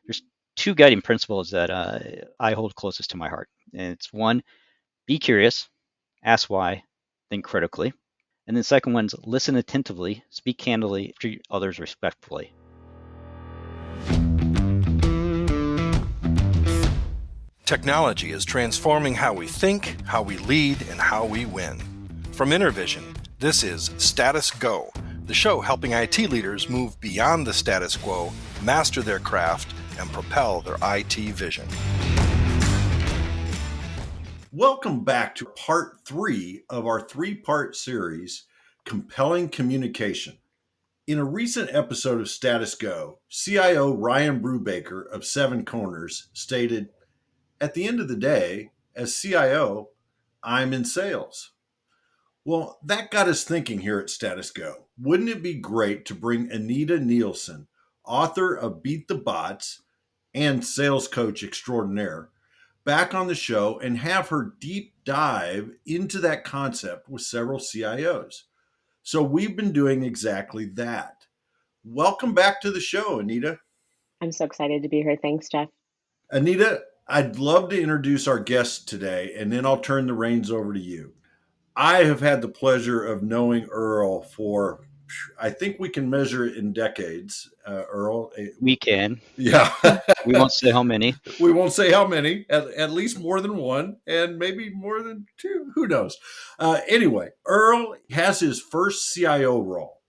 there's two guiding principles that I hold closest to my heart. And it's one, be curious, ask why, think critically. And then the second one's listen attentively, speak candidly, treat others respectfully. Technology is transforming how we think, how we lead, and how we win. From Intervision, this is Status Go, the show helping IT leaders move beyond the status quo, master their craft, and propel their IT vision. Welcome back to part 3 of our 3-part series, Compelling Communication. In a recent episode of Status Go, CIO Ryan Brubaker of Seven Corners stated, "At the end of the day, as CIO, I'm in sales." Well, that got us thinking here at Status Go. Wouldn't it be great to bring Anita Nielsen, author of Beat the Bots and sales coach extraordinaire, back on the show and have her deep dive into that concept with several CIOs? So we've been doing exactly that. Welcome back to the show, Anita. I'm so excited to be here. Thanks, Jeff. Anita, I'd love to introduce our guest today, and then I'll turn the reins over to you. I have had the pleasure of knowing Earl for, I think we can measure it in decades. Earl, We can. yeah, We won't say how many. we won't say how many. At least more than one, and maybe more than two. Who knows? Anyway, Earl has his first CIO role,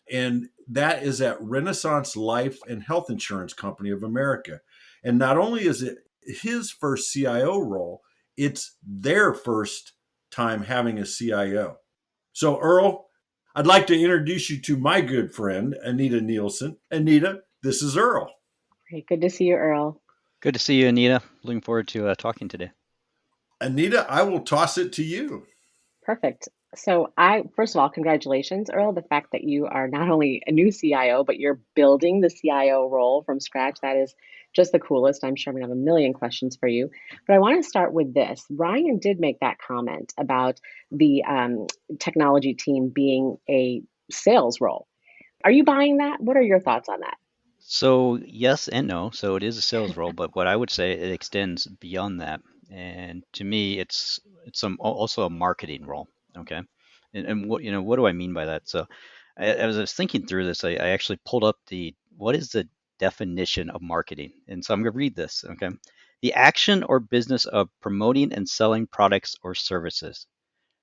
and that is at Renaissance Life and Health Insurance Company of America. And not only is it his first CIO role, it's their first time having a CIO. So, Earl, I'd like to introduce you to my good friend, Anita Nielsen. Anita, this is Earl. Great. Good to see you, Earl. Good to see you, Anita. Looking forward to talking today. Anita, I will toss it to you. Perfect. So first of all, congratulations, Earl, the fact that you are not only a new CIO, but you're building the CIO role from scratch. That is just the coolest. I'm sure I'm going to have a million questions for you. But I want to start with this. Ryan did make that comment about the technology team being a sales role. Are you buying that? What are your thoughts on that? So yes and no. So it is a sales role, but what I would say it extends beyond that. And to me, also a marketing role. Okay, and what do I mean by that? So as I was thinking through this, I actually pulled up what is the definition of marketing, and so I'm going to read this. Okay, the action or business of promoting and selling products or services.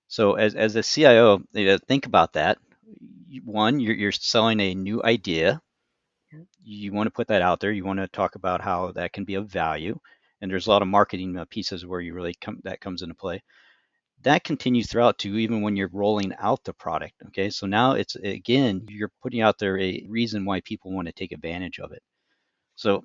So as a CIO, think about that. One, you're selling a new idea. You want to put that out there. You want to talk about how that can be of value. And there's a lot of marketing pieces where that comes into play. That continues throughout to even when you're rolling out the product. Okay, so now it's again you're putting out there a reason why people want to take advantage of it. So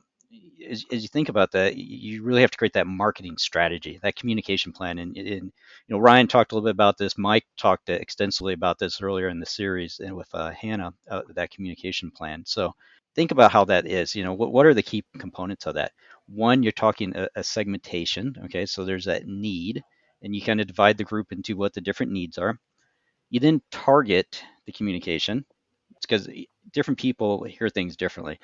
as you think about that, you really have to create that marketing strategy, that communication plan. And Ryan talked a little bit about this. Mike talked extensively about this earlier in the series and with Hannah, that communication plan. So think about how that is. What are the key components of that? One, you're talking a segmentation. Okay, so there's that need, and you kind of divide the group into what the different needs are. You then target the communication because different people hear things differently.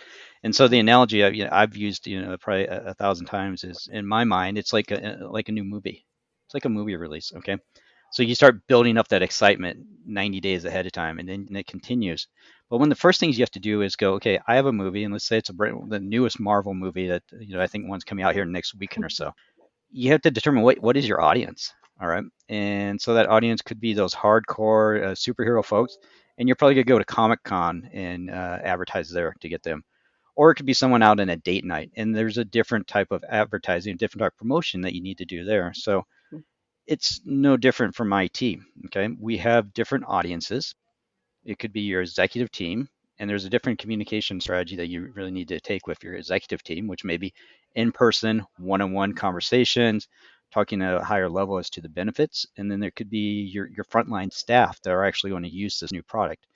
And so the analogy I've used probably a thousand times is, in my mind, it's like a new movie. It's like a movie release. Okay, so you start building up that excitement 90 days ahead of time, and then it continues. But one of the first things you have to do is go, okay, I have a movie, and let's say it's the newest Marvel movie that I think one's coming out here next weekend or so. You have to determine what is your audience. All right, and so that audience could be those hardcore superhero folks, and you're probably gonna go to Comic Con and advertise there to get them, or it could be someone out in a date night, and there's a different type of advertising, a different type of promotion that you need to do there. So it's no different from IT. Okay, we have different audiences. It could be your executive team, and there's a different communication strategy that you really need to take with your executive team, which may be in person, one on one conversations, talking at a higher level as to the benefits. And then there could be your frontline staff that are actually going to use this new product.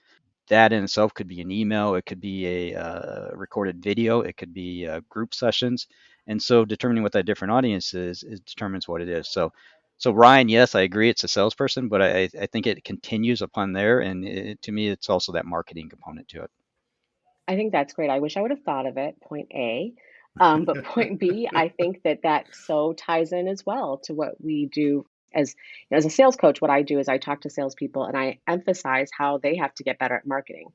That in itself could be an email, it could be a recorded video, it could be group sessions. And so determining what that different audience is, it determines what it is. So Ryan, yes, I agree, it's a salesperson, but I think it continues upon there, and to me, it's also that marketing component to it. I think that's great. I wish I would have thought of it, point A. But point B, I think that that so ties in as well to what we do as as a sales coach. What I do is I talk to salespeople and I emphasize how they have to get better at marketing.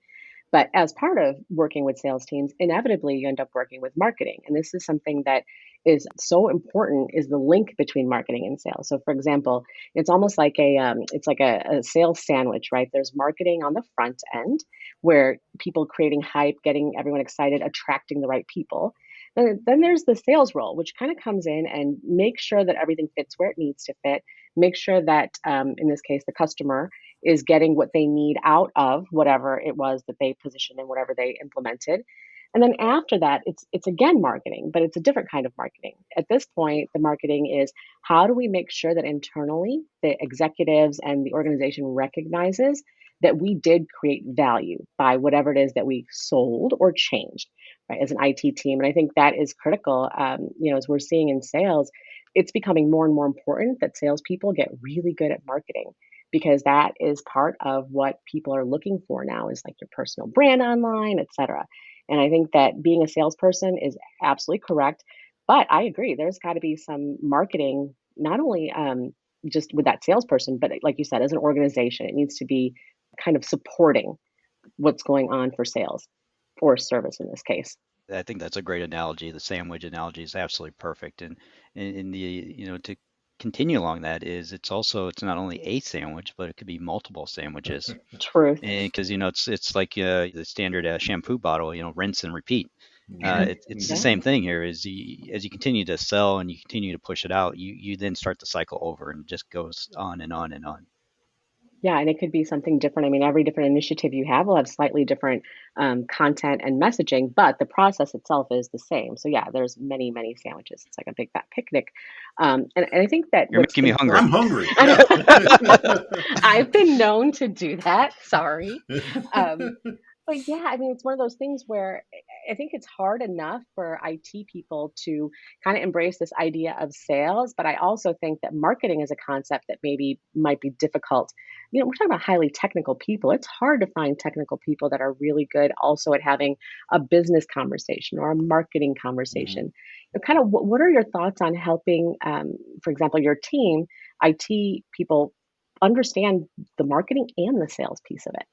But as part of working with sales teams, inevitably you end up working with marketing. And this is something that is so important is the link between marketing and sales. So for example, it's almost like it's like a sales sandwich, right? There's marketing on the front end where people creating hype, getting everyone excited, attracting the right people. Then there's the sales role, which kind of comes in and makes sure that everything fits where it needs to fit. Make sure that, in this case, the customer is getting what they need out of whatever it was that they positioned and whatever they implemented. And then after that, it's again marketing, but it's a different kind of marketing. At this point, the marketing is how do we make sure that internally the executives and the organization recognizes that we did create value by whatever it is that we sold or changed, right, as an IT team. And I think that is critical. As we're seeing in sales, it's becoming more and more important that salespeople get really good at marketing because that is part of what people are looking for now is like your personal brand online, et cetera. And I think that being a salesperson is absolutely correct. But I agree, there's got to be some marketing, not only just with that salesperson, but like you said, as an organization, it needs to be kind of supporting what's going on for sales or service in this case. I think that's a great analogy. The sandwich analogy is absolutely perfect. And in the, to continue along that is it's not only a sandwich, but it could be multiple sandwiches. Truth. And because, it's like the standard shampoo bottle, rinse and repeat. It's the Yeah. same thing here is as you continue to sell and you continue to push it out, you then start the cycle over and it just goes on and on and on. Yeah, and it could be something different. I mean, every different initiative you have will have slightly different content and messaging, but the process itself is the same. So yeah, there's many, many sandwiches. It's like a big fat picnic, and I think that You're what's making me hungry. I'm important. hungry. I Yeah. know I've been known to do that. Sorry, um, but yeah, I mean, it's one of those things where I think it's hard enough for IT people to kind of embrace this idea of sales, but I also think that marketing is a concept that maybe might be difficult. We're talking about highly technical people. It's hard to find technical people that are really good also at having a business conversation or a marketing Mhm. conversation. Kind of what are your thoughts on helping, for example, your team, IT people, understand the marketing and the sales piece of it?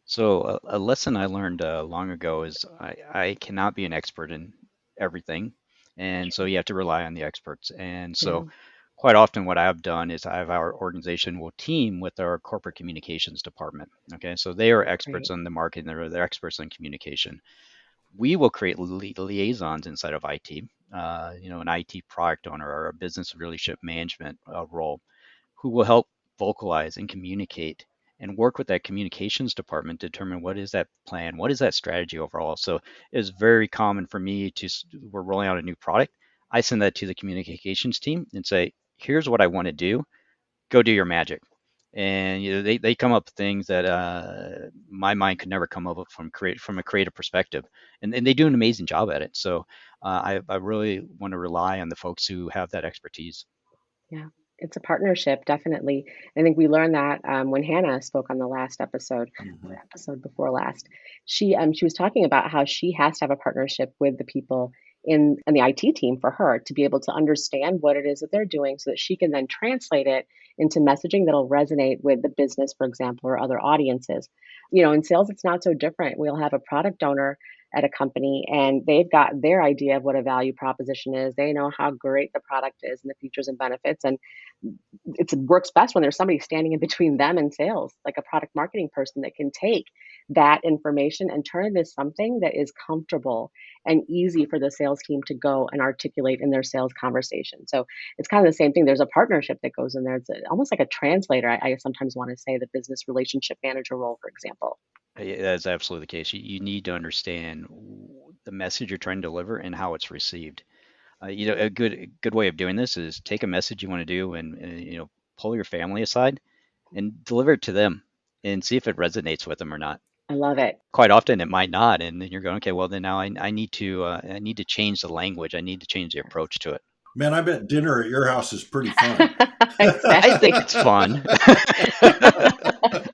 So a lesson I learned long ago is I cannot be an expert in everything, and so True. you have to rely on the experts. And Yeah, so quite often what I've done is I have our organization will team with our corporate communications department. Okay, so they are experts great. on the marketing, they're experts on communication. We will create liaisons inside of IT. An IT product owner or a business relationship management role who will help vocalize and communicate and work with that communications department to determine what is that plan, what is that strategy overall. So it's very common for me we're rolling out a new product. I send that to the communications team and say, here's what I want to do. Go do your magic. And they come up with things that my mind could never come up with from a creative perspective, and they do an amazing job at it. So I really want to rely on the folks who have that expertise. Yeah, it's a partnership, definitely. I think we learned that when Hannah spoke on the last episode, or Mhm. episode before last. She was talking about how she has to have a partnership with the people in the IT team for her to be able to understand what it is that they're doing, so that she can then translate it into messaging that'll resonate with the business, for example, or other audiences. In sales, it's not so different. We'll have a product owner at a company and they've got their idea of what a value proposition is. They know how great the product is and the features and benefits. And it works best when there's somebody standing in between them and sales, like a product marketing person that can take that information and turn it into something that is comfortable and easy for the sales team to go and articulate in their sales conversation. So it's kind of the same thing. There's a partnership that goes in there. It's almost like a translator. I sometimes want to say the business relationship manager role, for example. Yeah, that's absolutely the case. You need to understand the message you're trying to deliver and how it's received. A good way of doing this is take a message you want to do and pull your family aside and deliver it to them and see if it resonates with them or not. I love it. Quite often it might not, and then you're going, okay, well then now I need to change the language. I need to change the approach to it. Man, I bet dinner at your house is pretty fun. I think Exactly. it's fun.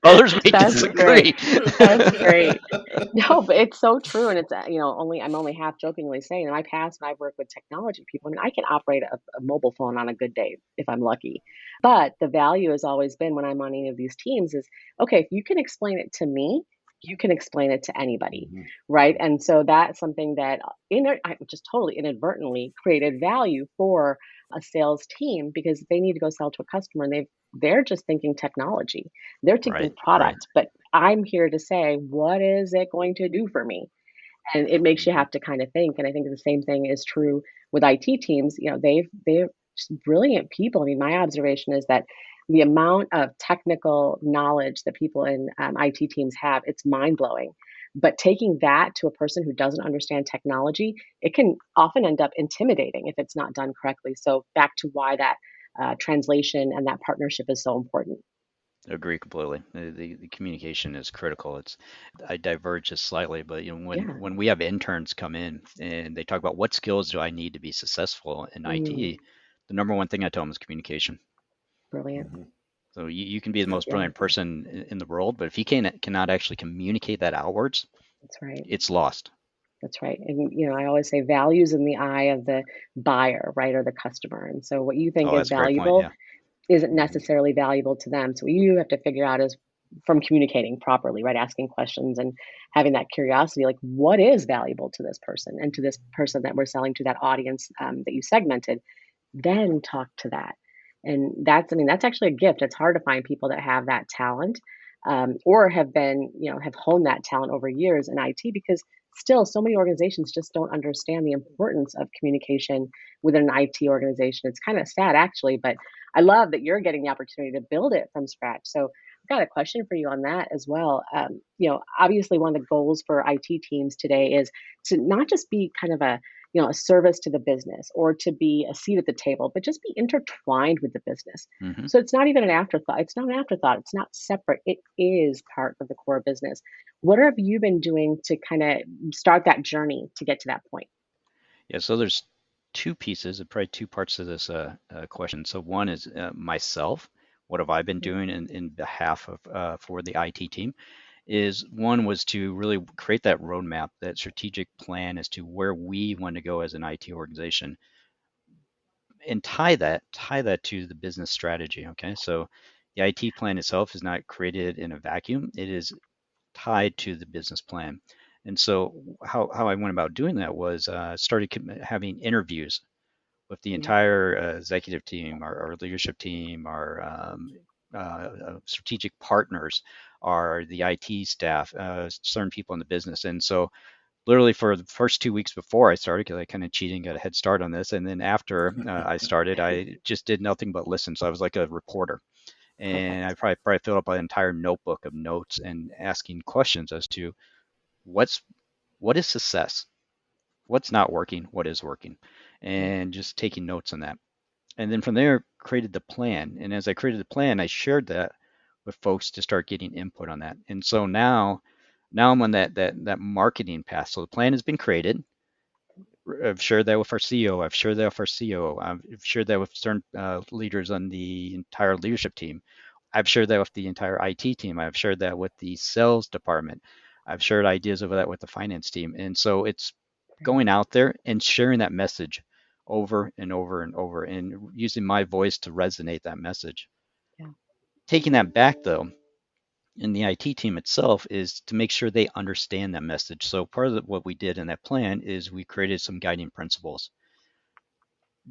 Others may That's great. disagree. That's great. No, but it's so true, and it's only I'm only half jokingly saying in my past when I've worked with technology people, I mean, I can operate a mobile phone on a good day if I'm lucky. But the value has always been when I'm on any of these teams is okay, if you can explain it to me, you can explain it to anybody, Mhm. right? And so that's something that I just totally inadvertently created value for a sales team because they need to go sell to a customer and they're just thinking technology. They're thinking Right, right. product, but I'm here to say, what is it going to do for me? And it makes you Mhm. have to kind of think. And I think the same thing is true with IT teams. They're just brilliant people. I mean, my observation is that the amount of technical knowledge that people in IT teams have, it's mind blowing. But taking that to a person who doesn't understand technology, it can often end up intimidating if it's not done correctly. So back to why that translation and that partnership is so important. Agree completely. The communication is critical. It's I diverge just slightly, but Yeah. when we have interns come in and they talk about what skills do I need to be successful in Mm, IT, the number one thing I tell them is communication. brilliant. Mhm. So you can be the most Yeah, brilliant person in the world, but if you cannot actually communicate that outwards, that's right. it's lost. That's right. And, I always say values in the eye of the buyer, right, or the customer. And so what you think Oh, is that's a great point. valuable Yeah. isn't Mhm. necessarily valuable to them. So what you have to figure out is from communicating properly, right, asking questions and having that curiosity, like what is valuable to this person and to this person that we're selling to that audience that you segmented, then talk to that. And I mean, that's actually a gift. It's hard to find people that have that talent or have honed that talent over years in IT because still so many organizations just don't understand the importance of communication within an IT organization. It's kind of sad actually, but I love that you're getting the opportunity to build it from scratch. So I've got a question for you on that as well. Obviously one of the goals for IT teams today is to not just be kind of a service to the business or to be a seat at the table, but just be intertwined with the business. Hmm. So it's not even an afterthought. It's not an afterthought. It's not separate. It is part of the core business. What have you been doing to kind of start that journey to get to that point? Yeah. So there's two pieces, probably two parts to this question. So one is myself. What have I been Mhm. doing in behalf of for the IT team? Is one was to really create that roadmap, that strategic plan as to where we want to go as an IT organization, and tie that to the business strategy. Okay, so the IT plan itself is not created in a vacuum; it is tied to the business plan. And so how I went about doing that was started having interviews with the Yeah, entire executive team, our leadership team, our strategic partners, our the IT staff, certain people in the business. And so literally for the first 2 weeks before I started, because I kind of cheating, got a head start on this, and then after I started, I just did nothing but listen. So I was like a reporter, and I perfect. probably filled up an entire notebook of notes and asking questions as to what's what is success, what's not working, what is working, Yeah, and just taking notes on that. And then from there, created the plan. And as I created the plan, I shared that with folks to start getting input on that. And so now I'm on that marketing path. So the plan has been created. I've shared that with our CEO. I've shared that with our COO. I've shared that with certain leaders on the entire leadership team. I've shared that with the entire IT team. I've shared that with the sales department. I've shared ideas of that with the finance team. And so it's great. going out there and sharing that message over and over and over and using my voice to resonate that message. Yeah, Taking that back though, in the IT team itself is to make sure they understand that message. So part of what we did in that plan is we created some guiding principles,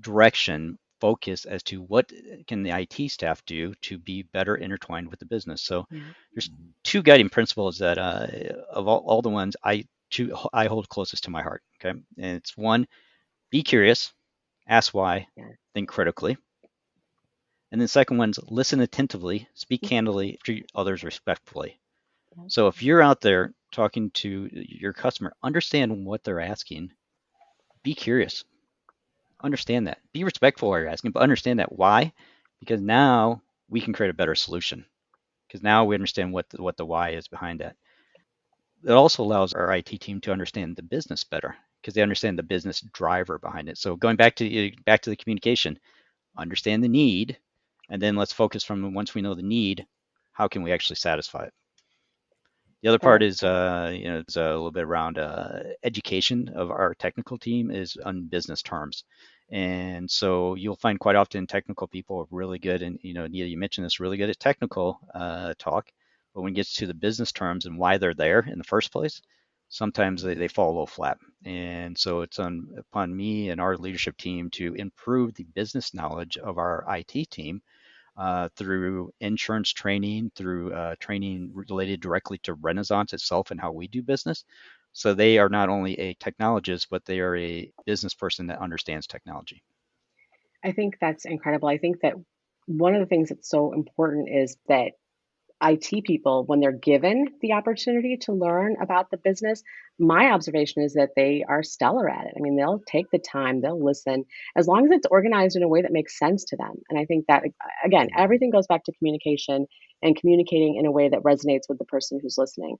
direction, focus as to what can the IT staff do to be better intertwined with the business. So yeah, there's two guiding principles that of all the ones I hold closest to my heart. Okay, and it's one: be curious, ask why, yeah, think critically. And then the second one's listen attentively, speak candidly, treat others respectfully. yeah, So if you're out there talking to your customer, understand what they're asking. Be curious. Understand that. Be respectful while you're asking, but understand that. Why? Because now we can create a better solution. Because now we understand what the why is behind that. It also allows our IT team to understand the business better because they understand the business driver behind it. So going back to the communication, understand the need, and then let's focus from once we know the need. how can we actually satisfy it? The other part Well, is, it's a little bit around education of our technical team is on business terms. And so you'll find quite often technical people are really good, and Nita, you mentioned this, really good at technical talk, but when it gets to the business terms and why they're there in the first place, sometimes they fall a little flat. And so it's upon me and our leadership team to improve the business knowledge of our IT team through insurance training, through training related directly to Renaissance itself and how we do business. So they are not only a technologist, but they are a business person that understands technology. I think that's incredible. I think that one of the things that's so important is that IT people, when they're given the opportunity to learn about the business, my observation is that they are stellar at it. I mean, they'll take the time, they'll listen, as long as it's organized in a way that makes sense to them. And I think that, again, Mhm. everything goes back to communication and communicating in a way that resonates with the person who's listening.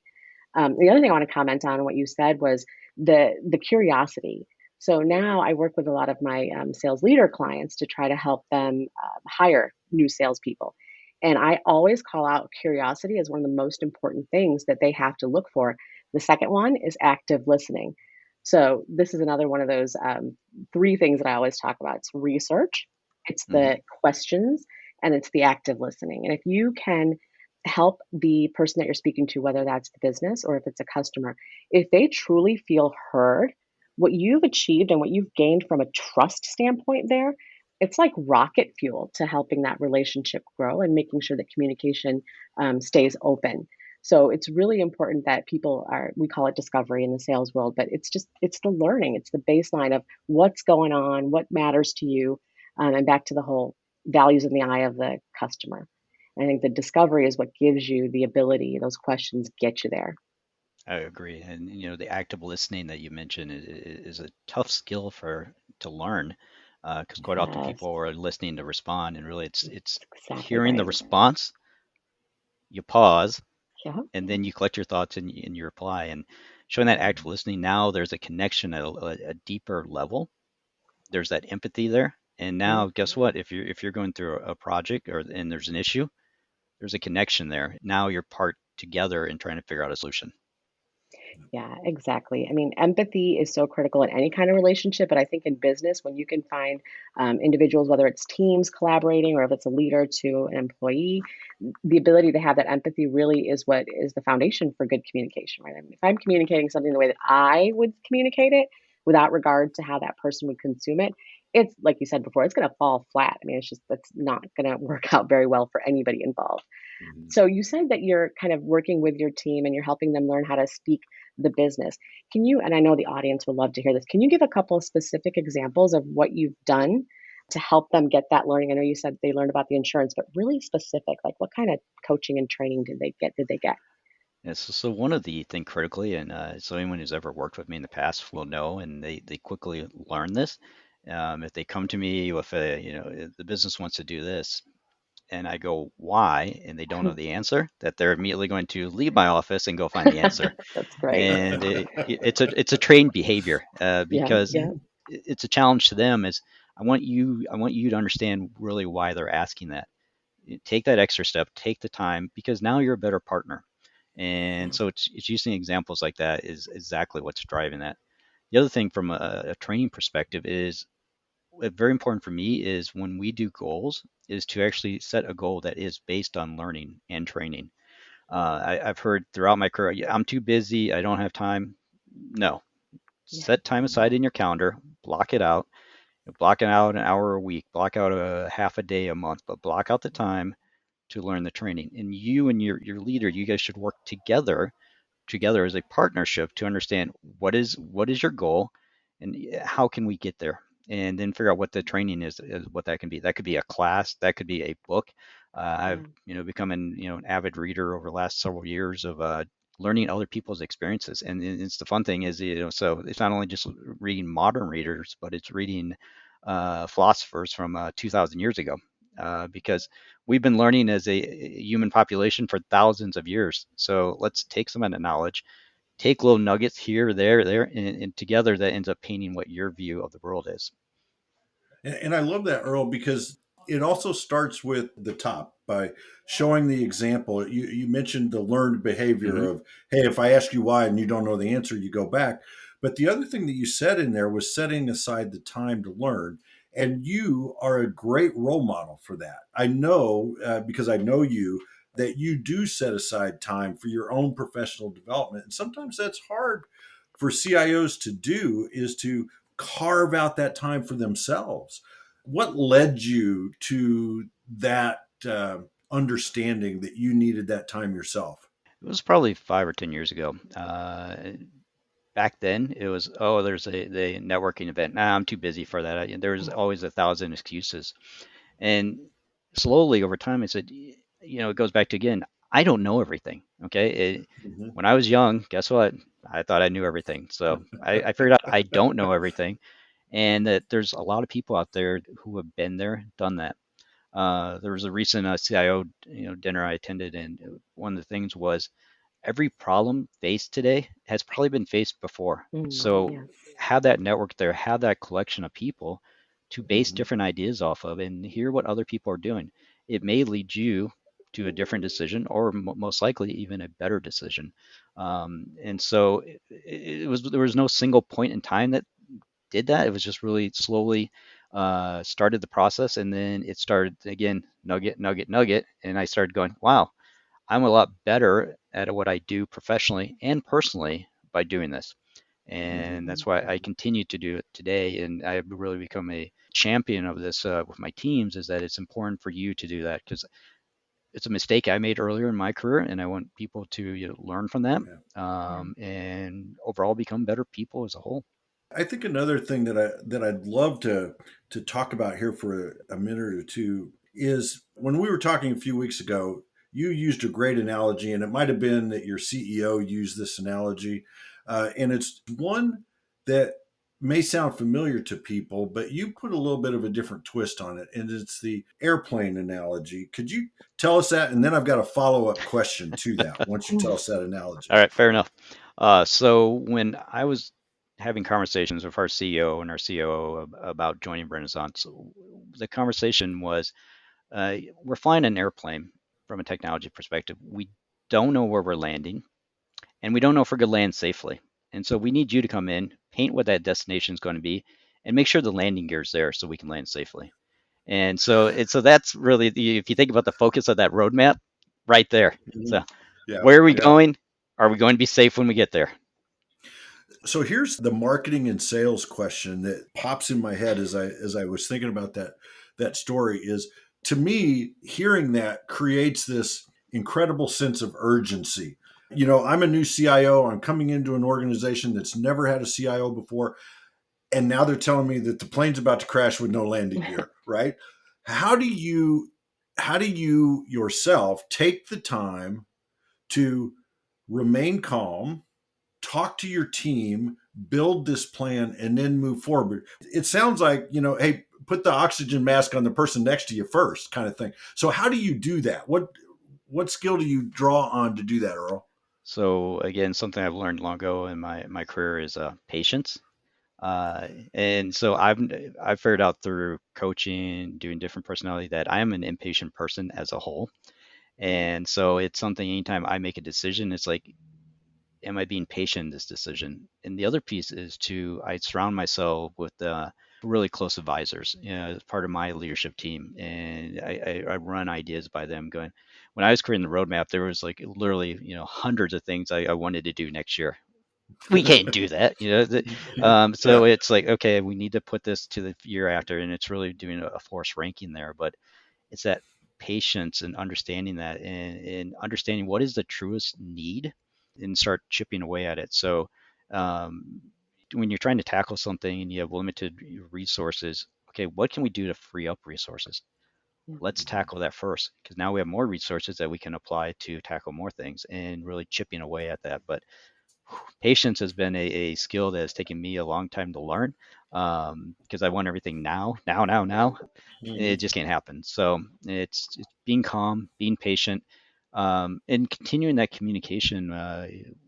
The other thing I want to comment on what you said was the curiosity. So now I work with a lot of my sales leader clients to try to help them hire new salespeople. And I always call out curiosity as one of the most important things that they have to look for. The second one is active listening. So this is another one of those three things that I always talk about. It's research, it's Hmm. the questions, and it's the active listening. And if you can help the person that you're speaking to, whether that's the business or if it's a customer, if they truly feel heard, what you've achieved and what you've gained from a trust standpoint there, it's like rocket fuel to helping that relationship grow and making sure that communication stays open. So it's really important that people are, we call it discovery in the sales world, but it's the learning, it's the baseline of what's going on, what matters to you, and back to the whole values in the eye of the customer. I think the discovery is what gives you the ability, those questions get you there. I agree, and the active listening that you mentioned is a tough skill for to learn, because quite often Yes, people are listening to respond, and really it's that's exactly hearing the right. response, you pause, Yeah, and then you collect your thoughts and you reply. And showing that active listening, now there's a connection at a deeper level. There's that empathy there. And yeah. now, guess what? If you're going through a project or and there's an issue, there's a connection there. Now you're part together in trying to figure out a solution. Yeah, exactly. I mean, empathy is so critical in any kind of relationship, but I think in business, when you can find individuals, whether it's teams collaborating or if it's a leader to an employee, the ability to have that empathy really is what is the foundation for good communication, right? I mean, if I'm communicating something the way that I would communicate it without regard to how that person would consume it, it's like you said before, it's going to fall flat. I mean, it's just that's not going to work out very well for anybody involved. Mhm. So you said that you're kind of working with your team and you're helping them learn how to speak the business. Can you, and I know the audience would love to hear this, can you give a couple of specific examples of what you've done to help them get that learning? I know you said they learned about the insurance, but really specific, like what kind of coaching and training did they get? Did they get? Yeah, so one of the thing critically, and so anyone who's ever worked with me in the past will know, and they quickly learn this. If they come to me with if the business wants to do this, and I go, why? And they don't know the answer, that they're immediately going to leave my office and go find the answer. That's great. And it's a trained behavior Yeah, because yeah, it's a challenge to them. Is I want you to understand really why they're asking that. Take that extra step, take the time, because now you're a better partner. And so it's using examples like that is exactly what's driving that. The other thing from a training perspective is very important for me is when we do goals is to actually set a goal that is based on learning and training. I've heard throughout my career, "Yeah, I'm too busy, I don't have time." No, yeah, set time aside in your calendar, block it out, block it out an hour a week, block out a half a day a month, but block out the time to learn the training. And you and your leader, you guys should work together as a partnership to understand what is your goal and how can we get there, and then figure out what the training is what that can be. That could be a class, that could be a book. I've yeah. become an avid reader over the last several years of learning other people's experiences. And it's the fun thing is, so it's not only just reading modern readers, but it's reading philosophers from 2000 years ago, because we've been learning as a human population for thousands of years. So let's take some of that knowledge, take little nuggets here, there, and together that ends up painting what your view of the world is. And I love that, Earl, because It also starts with the top by showing the example. You mentioned the learned behavior Hmm. of, hey, if I ask you why and you don't know the answer, you go back. But the other thing that you said in there was setting aside the time to learn. And you are a great role model for that. I know, because I know you, that you do set aside time for your own professional development. And sometimes that's hard for CIOs to do, is to carve out that time for themselves. What led you to that understanding that you needed that time yourself? It was probably 5 or 10 years ago. Back then, it was, oh, there's the networking event. Nah, I'm too busy for that. There's always 1,000 excuses. And slowly over time, I said, it goes back to, again, I don't know everything. Okay. Mhm. When I was young, guess what? I thought I knew everything. So I figured out I don't know everything, and that there's a lot of people out there who have been there, done that. There was a recent CIO dinner I attended, and one of the things was every problem faced today has probably been faced before. So Yes. have that network there, have that collection of people to base Mhm. different ideas off of and hear what other people are doing. It may lead you to a different decision or most likely even a better decision. And so it was there was no single point in time that did that. It was just really slowly started the process, and then it started again, nugget, nugget, nugget, and I started going, wow, I'm a lot better at what I do professionally and personally by doing this. And Mhm. that's why I continue to do it today. And I've really become a champion of this with my teams, is that it's important for you to do that because it's a mistake I made earlier in my career. And I want people to learn from that, Yeah. Yeah. and overall become better people as a whole. I think another thing that I'd love to talk about here for a minute or two is when we were talking a few weeks ago, you used a great analogy, and it might have been that your CEO used this analogy, and it's one that may sound familiar to people, but you put a little bit of a different twist on it, and it's the airplane analogy. Could you tell us that? And then I've got a follow up question to that once you tell us that All analogy. right, fair enough. So when I was having conversations with our CEO and our COO about joining Renaissance, the conversation was, we're flying an airplane from a technology perspective. We don't know where we're landing, and we don't know if we're going to land safely. And so we need you to come in, paint what that destination is going to be, and make sure the landing gear is there so we can land safely. And so that's really if you think about the focus of that roadmap, right there. So Mhm. Yeah, where are we yeah. going? Are we going to be safe when we get there? So here's the marketing and sales question that pops in my head as I was thinking about that story is, to me, hearing that creates this incredible sense of urgency. I'm a new CIO. I'm coming into an organization that's never had a CIO before, and now they're telling me that the plane's about to crash with no landing gear, right? How do you how do you yourself take the time to remain calm, talk to your team, build this plan, and then move forward? It sounds like, hey, put the oxygen mask on the person next to you first, kind of thing. So how do you do that? What skill do you draw on to do that, Earl? So again, something I've learned long ago in my career is patience. And so I've figured out through coaching, doing different personality, that I am an impatient person as a whole. And so it's something anytime I make a decision, it's like, am I being patient in this decision? And the other piece is I surround myself with really close advisors, as part of my leadership team, and I run ideas by them. Going, when I was creating the roadmap, there was like literally hundreds of things I wanted to do next year. We can't do that, Yeah. so it's like, okay, we need to put this to the year after, and it's really doing a force ranking there. But it's that patience and understanding that, and understanding what is the truest need and start chipping away at it. So um, when you're trying to tackle something and you have limited resources, okay, what can we do to free up resources? Yeah. Let's tackle that first, because now we have more resources that we can apply to tackle more things and really chipping away at that. But patience has been a skill that has taken me a long time to learn, because I want everything now, now, now, now. It Mhm. just can't happen. So it's being calm, being patient, and continuing that communication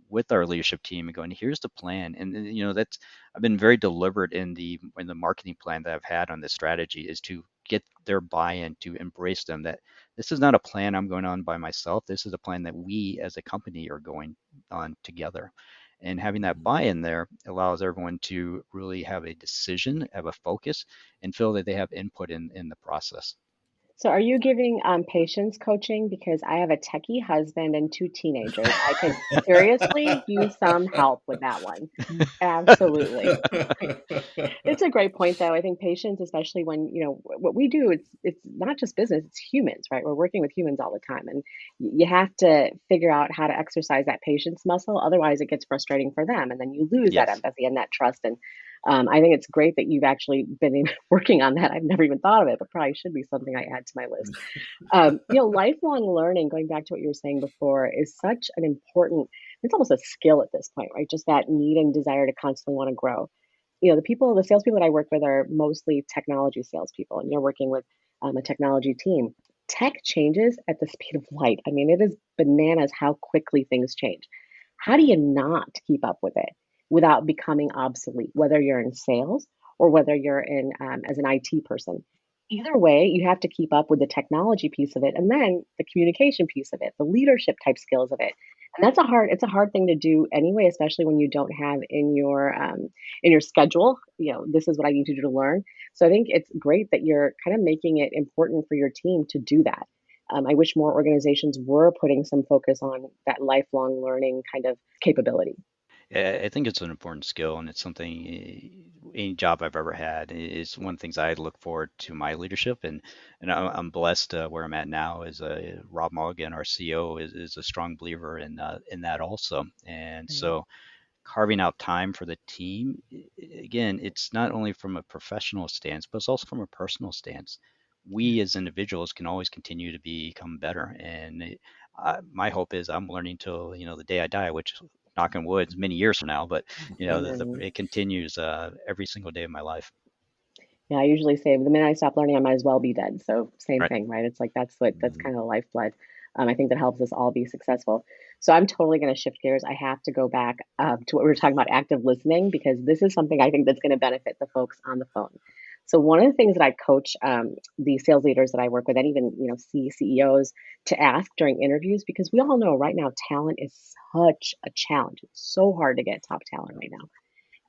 with our leadership team and going, here's the plan. And that's I've been very deliberate in the marketing plan that I've had on this strategy, is to get their buy-in to embrace them, that this is not a plan I'm going on by myself. This is a plan that we as a company are going on together. And having that Mhm. buy-in there allows everyone to really have a decision, have a focus, and feel that they have input in the process. So are you giving patience coaching? Because I have a techie husband and two teenagers. I could seriously use some help with that one. Absolutely. It's a great point, though. I think patience, especially when, what we do, it's not just business, it's humans, right? We're working with humans all the time, and you have to figure out how to exercise that patience muscle. Otherwise, it gets frustrating for them, and then you lose that Yes. empathy and that trust. And I think it's great that you've actually been working on that. I've never even thought of it, but probably should be something I add to my list. Lifelong learning, going back to what you were saying before, is such an important. It's almost a skill at this point, right? Just that need and desire to constantly want to grow. The salespeople that I work with are mostly technology salespeople, and you're working with a technology team. Tech changes at the speed of light. I mean, it is bananas how quickly things change. How do you not keep up with it without becoming obsolete, whether you're in sales or whether you're in as an IT person? Either way, you have to keep up with the technology piece of it and then the communication piece of it, the leadership type skills of it. And it's a hard thing to do anyway, especially when you don't have in your schedule, this is what I need to do to learn. So I think it's great that you're kind of making it important for your team to do that. I wish more organizations were putting some focus on that lifelong learning kind of capability. Yeah, I think it's an important skill, and it's something any job I've ever had is one of the things I look forward to my leadership, and I'm blessed where I'm at now. Is Rob Mulligan, our CEO, is a strong believer in that also, and Right. so carving out time for the team, again, it's not only from a professional stance, but it's also from a personal stance. Yeah. We as individuals can always continue to become better. And my hope is I'm learning till, the day I die, which knock on wood, is many years from now, but Amen. it continues every single day of my life. Yeah, I usually say the minute I stop learning, I might as well be dead. So same Right. thing, right? It's like that's Mhm. kind of the lifeblood. I think that helps us all be successful. So I'm totally going to shift gears. I have to go back to what we were talking about, active listening, because this is something I think that's going to benefit the folks on the phone. So one of the things that I coach the sales leaders that I work with, and even CEOs, to ask during interviews, because we all know right now talent is such a challenge. It's so hard to get top talent right now.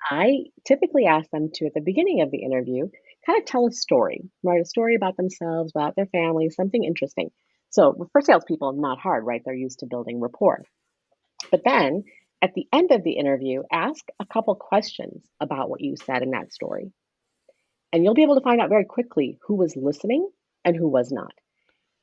I typically ask them to, at the beginning of the interview, kind of tell a story, write a story about themselves, about their family, something interesting. So for salespeople, not hard, right? They're used to building rapport. But then at the end of the interview, ask a couple questions about what you said in that story. And you'll be able to find out very quickly who was listening and who was not.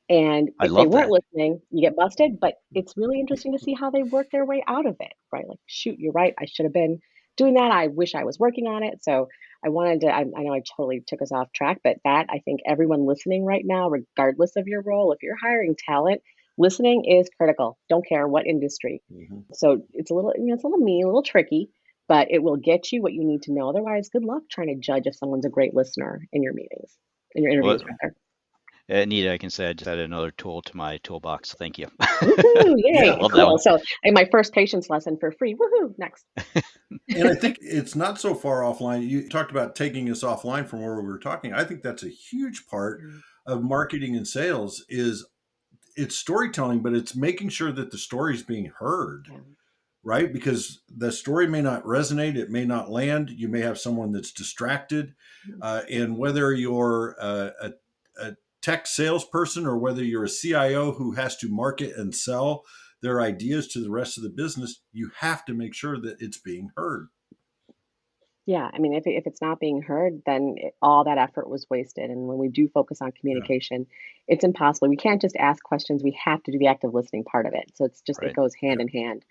And I if they love weren't that. listening, you get busted, but it's really interesting to see how they work their way out of it, right? Like, shoot, you're right. I should have been doing that. I wish I was working on it. So I know I totally took us off track, but that I think everyone listening right now, regardless of your role, if you're hiring talent, listening is critical. Don't care what industry. Mhm. So it's a little mean, a little tricky, but it will get you what you need to know. Otherwise, good luck trying to judge if someone's a great listener in your meetings, in your interviews, Well, rather. Anita, I can say I just added another tool to my toolbox. Thank you. Woohoo! Yeah. Yay! Love that Cool. one. So, and my first patience lesson for free. Woohoo! Next. And I think it's not so far offline. You talked about taking us offline from where we were talking. I think that's a huge part Yeah. of marketing and sales is it's storytelling, but it's making sure that the story is being heard, Yeah. right? Because the story may not resonate, it may not land. You may have someone that's distracted, and whether you're a tech salesperson or whether you're a CIO who has to market and sell their ideas to the rest of the business, you have to make sure that it's being heard. Yeah, I mean, if it's not being heard, then all that effort was wasted. And when we do focus on Yeah, communication, it's impossible. We can't just ask questions. We have to do the active listening part of it. So it Right. goes hand yeah. in hand.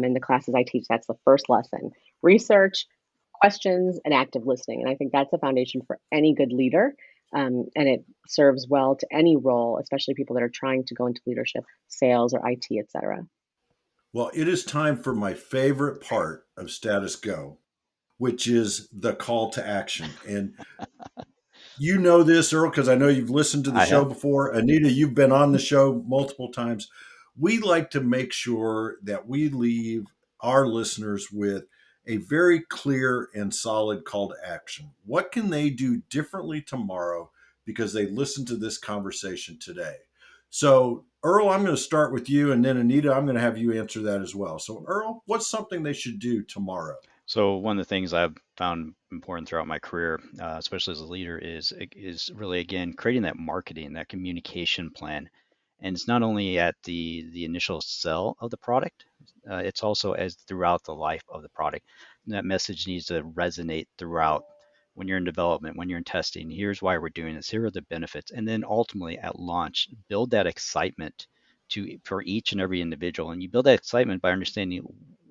In the classes I teach, that's the first lesson: research, questions, and active listening. And I think that's the foundation for any good leader. And it serves well to any role, especially people that are trying to go into leadership, sales, or IT, et cetera. Well, it is time for my favorite part of Status Go, which is the call to action. And you know this, Earl, because I know you've listened to the I show have. before. Anita, you've been on the show multiple times. We like to make sure that we leave our listeners with a very clear and solid call to action. What can they do differently tomorrow because they listened to this conversation today. So, Earl, I'm going to start with you, and then Anita, I'm going to have you answer that as well. So, Earl, what's something they should do tomorrow? So one of the things I've found important throughout my career, especially as a leader, is really again creating that marketing, that communication plan, and it's not only at the initial sell of the product, it's also as throughout the life of the product. And that message needs to resonate throughout. When you're in development, when you're in testing, here's why we're doing this. Here are the benefits, and then ultimately at launch, build that excitement for each and every individual, and you build that excitement by understanding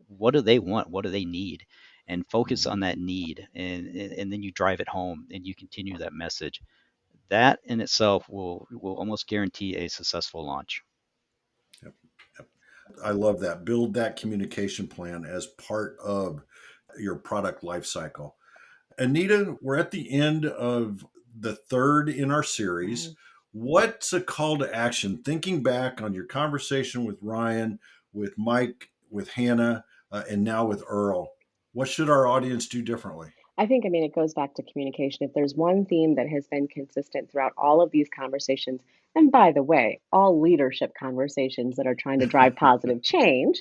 what do they want, what do they need, and focus Mhm. on that need, and then you drive it home and you continue that message. That in itself will almost guarantee a successful launch. Yep. Yep. I love that. Build that communication plan as part of your product lifecycle. Anita, we're at the end of the third in our series. Right. What's a call to action? Thinking back on your conversation with Ryan, with Mike, with Hannah, and now with Earl, what should our audience do differently? I mean, it goes back to communication. If there's one theme that has been consistent throughout all of these conversations, and by the way, all leadership conversations that are trying to drive positive change,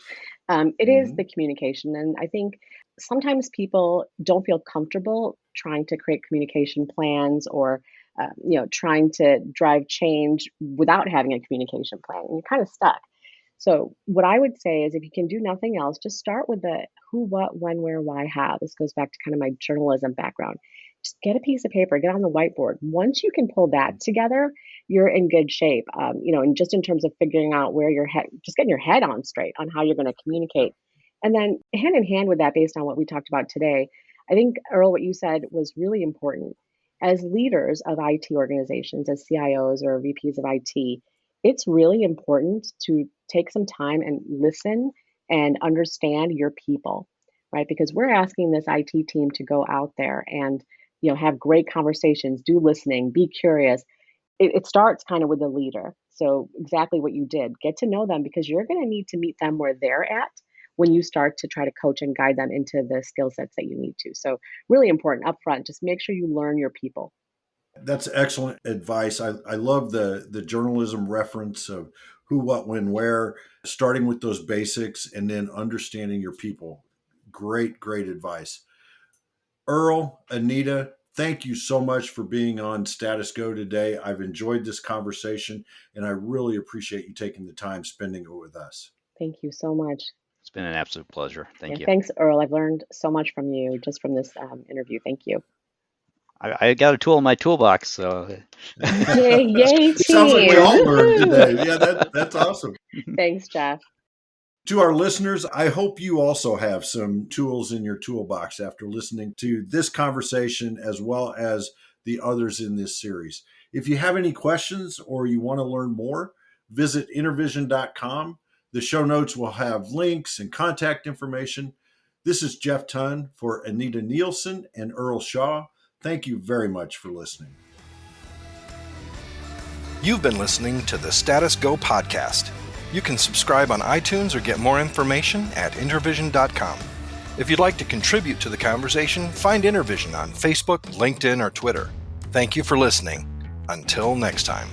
it is the Mhm. communication. And I think sometimes people don't feel comfortable trying to create communication plans or trying to drive change without having a communication plan. And you're kind of stuck. So, what I would say is if you can do nothing else, just start with the who, what, when, where, why, how. This goes back to kind of my journalism background. Just get a piece of paper, get on the whiteboard. Once you can pull that together, you're in good shape. And just in terms of figuring out where your head, just getting your head on straight on how you're going to communicate. And then, hand in hand with that, based on what we talked about today, I think, Earl, what you said was really important. As leaders of IT organizations, as CIOs or VPs of IT, it's really important to take some time and listen and understand your people, right? Because we're asking this IT team to go out there and have great conversations, do listening, be curious. It starts kind of with the leader. So exactly what you did, get to know them because you're going to need to meet them where they're at when you start to try to coach and guide them into the skill sets that you need to. So really important upfront, just make sure you learn your people. That's excellent advice. I love the journalism reference of who, what, when, where, starting with those basics and then understanding your people. Great, great advice. Earl, Anita, thank you so much for being on Status Go today. I've enjoyed this conversation and I really appreciate you taking the time spending it with us. Thank you so much. It's been an absolute pleasure. Yeah, Thank you. thanks, Earl. I've learned so much from you just from this interview. Thank you. I got a tool in my toolbox, so Yay, yay, It sounds like we team. all learned today. Woohoo. Yeah, that's awesome. Thanks, Jeff. To our listeners, I hope you also have some tools in your toolbox after listening to this conversation as well as the others in this series. If you have any questions or you want to learn more, visit intervision.com. The show notes will have links and contact information. This is Jeff Tunn for Anita Nielsen and Earl Shaw. Thank you very much for listening. You've been listening to the Status Go podcast. You can subscribe on iTunes or get more information at intervision.com. If you'd like to contribute to the conversation, find Intervision on Facebook, LinkedIn, or Twitter. Thank you for listening. Until next time.